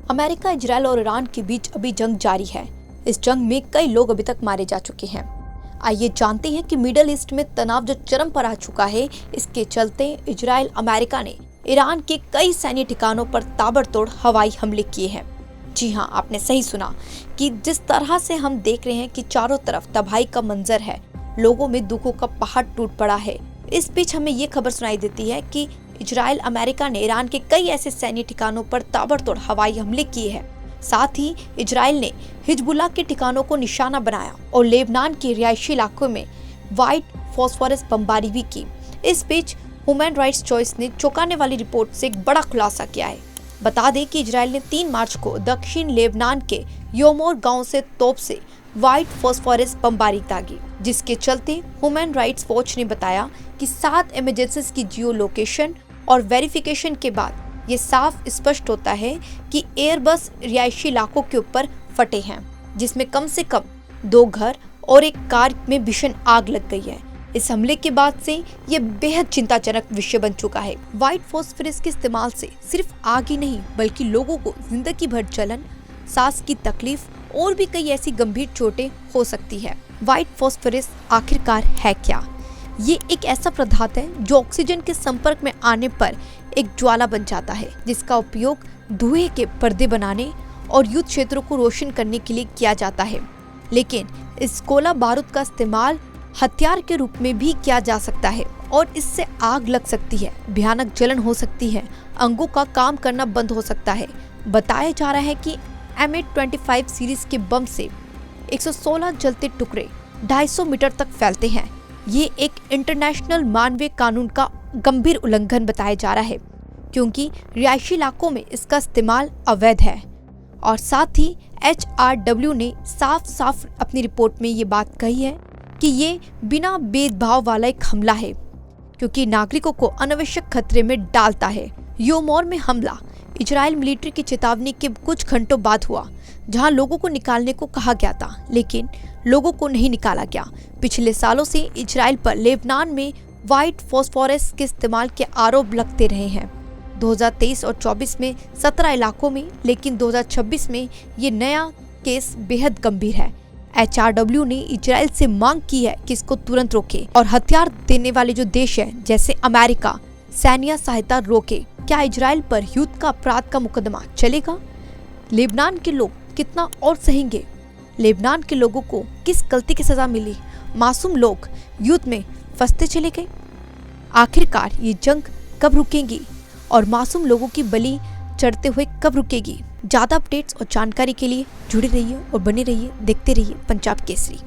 America, Israel और Iran के बीच अभी जंग जारी है। इस जंग में कई लोग अभी तक मारे जा चुके हैं। आइए जानते हैं कि मिडल ईस्ट में तनाव जो चरम पर आ चुका है, इसके चलते इजराइल, अमेरिका ने ईरान के कई सैन्य ठिकानों पर ताबड़तोड़ हवाई हमले किए हैं। जी हाँ, आपने सही सुना कि जिस तरह से हम देख रहे हैं कि चारों तरफ तबाही का मंजर है, लोगों में दुखों का पहाड़ टूट पड़ा है। इस बीच हमें ये खबर सुनाई देती है कि इजराइल, अमेरिका ने ईरान के कई ऐसे सैन्य ठिकानों पर ताबड़तोड़ हवाई हमले किए हैं। साथ ही इजराइल ने हिजबुल्लाह के ठिकानों को निशाना बनाया और लेबनान के रिहायशी इलाकों में व्हाइट फास्फोरस बमबारी भी की। इस बीच ह्यूमन राइट्स वॉच ने चौंकाने वाली रिपोर्ट से एक बड़ा खुलासा किया है। बता दें कि इजराइल ने 3 मार्च को दक्षिण लेबनान के योमोर गांव से तोप से व्हाइट फास्फोरस बमबारी दागी, जिसके चलते ह्यूमन राइट्स वॉच ने बताया कि 7 इमेजेस की जियो लोकेशन और वेरिफिकेशन के बाद ये साफ स्पष्ट होता है कि एयरबस रिहायशी इलाकों के ऊपर फटे हैं, जिसमें कम से कम 2 घर और एक कार में भीषण आग लग गई है। इस हमले के बाद से ये बेहद चिंताजनक विषय बन चुका है। व्हाइट फास्फोरस के इस्तेमाल से सिर्फ आग ही नहीं, बल्कि लोगों को जिंदगी भर जलन, सांस की तकलीफ और भी कई ऐसी गंभीर चोटें हो सकती है। व्हाइट फास्फोरस आखिरकार है क्या? ये एक ऐसा पदार्थ है जो ऑक्सीजन के संपर्क में आने पर एक ज्वाला बन जाता है, जिसका उपयोग धुएं के पर्दे बनाने और युद्ध क्षेत्रों को रोशन करने के लिए किया जाता है। लेकिन इस गोला बारूद का इस्तेमाल हथियार के रूप में भी किया जा सकता है और इससे आग लग सकती है, भयानक जलन हो सकती है, अंगों का काम करना बंद हो सकता है। बताया जा रहा है कि M825 सीरीज के बम से 116 जलते टुकड़े 250 मीटर तक फैलते हैं। ये एक इंटरनेशनल मानवीय कानून का गंभीर उल्लंघन बताया जा रहा है, क्योंकि रिहायशी इलाकों में इसका इस्तेमाल अवैध है। और साथ ही HRW ने साफ साफ अपनी रिपोर्ट में ये बात कही है कि ये बिना भेदभाव वाला एक हमला है, क्योंकि नागरिकों को अनावश्यक खतरे में डालता है। योमोर में हमला इजराइल मिलिट्री की चेतावनी के कुछ घंटों बाद हुआ, जहां लोगों को निकालने को कहा गया था, लेकिन लोगों को नहीं निकाला गया। पिछले सालों से इजराइल पर लेबनान में व्हाइट फास्फोरस के इस्तेमाल के आरोप लगते रहे हैं। 2023 और 24 में 17 इलाकों में, लेकिन 2026 में ये नया केस बेहद गंभीर है। HRW ने इजराइल से मांग की है कि इसको तुरंत रोके और हथियार देने वाले जो देश हैं जैसे अमेरिका, सैन्य सहायता रोके। क्या इजराइल पर युद्ध का अपराध का मुकदमा चलेगा? लेबनान के लोग कितना और सहेंगे? लेबनान के लोगों को किस गलती की सजा मिली? मासूम लोग युद्ध में फंसते चले गए। आखिरकार ये जंग कब रुकेगी और मासूम लोगों की बलि चढ़ते हुए कब रुकेगी? ज्यादा अपडेट्स और जानकारी के लिए जुड़े रहिए और बने रहिए, देखते रहिए पंजाब केसरी।